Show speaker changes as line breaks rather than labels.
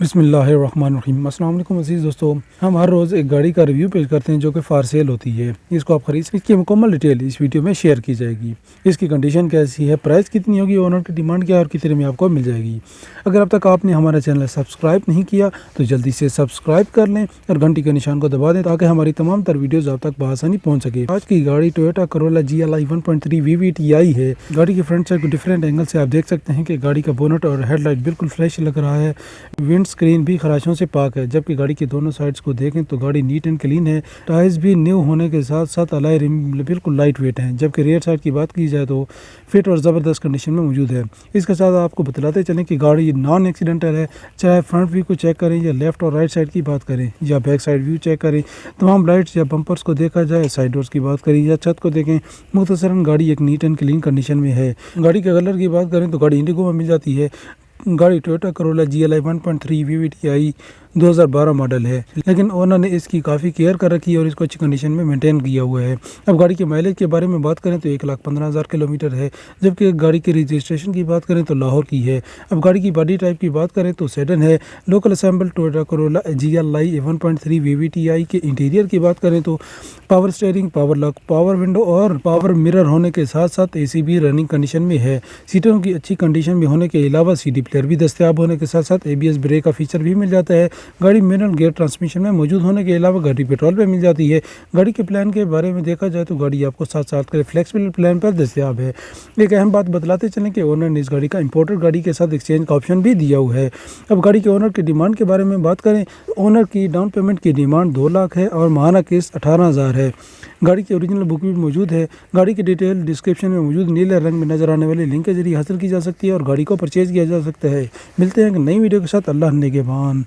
बिस्मिल्लाहिर्रहमानिर्रहीम। अस्सलाम वालेकुम अज़ीज़ दोस्तों, हम हर रोज़ एक गाड़ी का रिव्यू पेश करते हैं जो कि फार सेल होती है। इसको आप खरीद, इसकी मुकम्मल डिटेल इस वीडियो में शेयर की जाएगी। इसकी कंडीशन कैसी है, प्राइस कितनी होगी, ओनर की डिमांड क्या है और कितने में आपको मिल जाएगी। अगर अब तक आपने हमारा चैनल सब्सक्राइब नहीं किया तो जल्दी से सब्सक्राइब कर लें और घंटी के निशान को दबा दें ताकि हमारी तमाम तर वीडियोज़ आप तक बआसानी पहुँच सके। आज की गाड़ी टोयोटा करोला GLI 1.3 VVTi है। गाड़ी के फ्रंट साइड को डिफरेंट एंगल से आप देख सकते हैं कि गाड़ी का बोनट और हेडलाइट बिल्कुल फ्रेश लग रहा है। विंड स्क्रीन भी खराशों से पाक है, जबकि गाड़ी की दोनों साइड्स को देखें तो गाड़ी नीट एंड क्लीन है। टायर्स भी न्यू होने के साथ साथ अलॉय रिम बिल्कुल लाइट वेट हैं, जबकि रियर साइड की बात की जाए तो फिट और ज़बरदस्त कंडीशन में मौजूद है। इसके साथ आपको बतलाते चलें कि गाड़ी नॉन एक्सीडेंटल है। चाहे फ्रंट व्यू को चेक करें या लेफ्ट और राइट साइड की बात करें या बैक साइड व्यू चेक करें, तमाम लाइट्स या बम्पर्स को देखा जाए, साइड डोर्स की बात करें या छत को देखें, मुख्तसरन गाड़ी एक नीट एंड क्लीन कंडीशन में है। गाड़ी के कलर की बात करें तो गाड़ी इंडिगो में मिल जाती है। गाड़ी Toyota Corolla GLI 1.3 VVTi 2012 model है, लेकिन ओनर ने इसकी काफ़ी केयर कर रखी है और इसको अच्छी कंडीशन में मेंटेन किया हुआ है। अब गाड़ी के माइलेज के बारे में बात करें तो 1,15,000 किलोमीटर है, जबकि गाड़ी के रजिस्ट्रेशन की बात करें तो लाहौर की है। अब गाड़ी की बॉडी टाइप की बात करें तो सेडन है। Local assemble Toyota Corolla GLI 1.3 VVTi के इंटीरियर की बात करें तो power steering, power lock, power window और पावर मिरर होने के साथ साथ AC भी रनिंग कंडीशन में है। सीटों की अच्छी कंडीशन में होने के अलावा CD प्लेयर भी दस्तयाब होने के साथ साथ ABS ब्रेक का फीचर भी मिल जाता है। गाड़ी मैनुअल गियर ट्रांसमिशन में मौजूद होने के अलावा गाड़ी पेट्रोल पे मिल जाती है। गाड़ी के प्लान के बारे में देखा जाए तो गाड़ी आपको 7 साल के फ्लेक्सिबल प्लान पर दस्तयाब है। एक अहम बात बतलाते चलें कि ओनर ने इस गाड़ी का इंपोर्टेड गाड़ी के साथ एक्सचेंज का ऑप्शन भी दिया हुआ है। अब गाड़ी के ओनर की डिमांड के बारे में बात करें, ओनर की डाउन पेमेंट की डिमांड 2 लाख है और माहाना किस्त 18,000 है। गाड़ी की ओरिजिनल बुक भी मौजूद है। गाड़ी की डिटेल डिस्क्रिप्शन में मौजूद नीले रंग में नजर आने वाले लिंक के जरिए हासिल की जा सकती है और गाड़ी को परचेज किया जा सकता है। मिलते हैं एक नई वीडियो के साथ। अल्लाह निगहबान।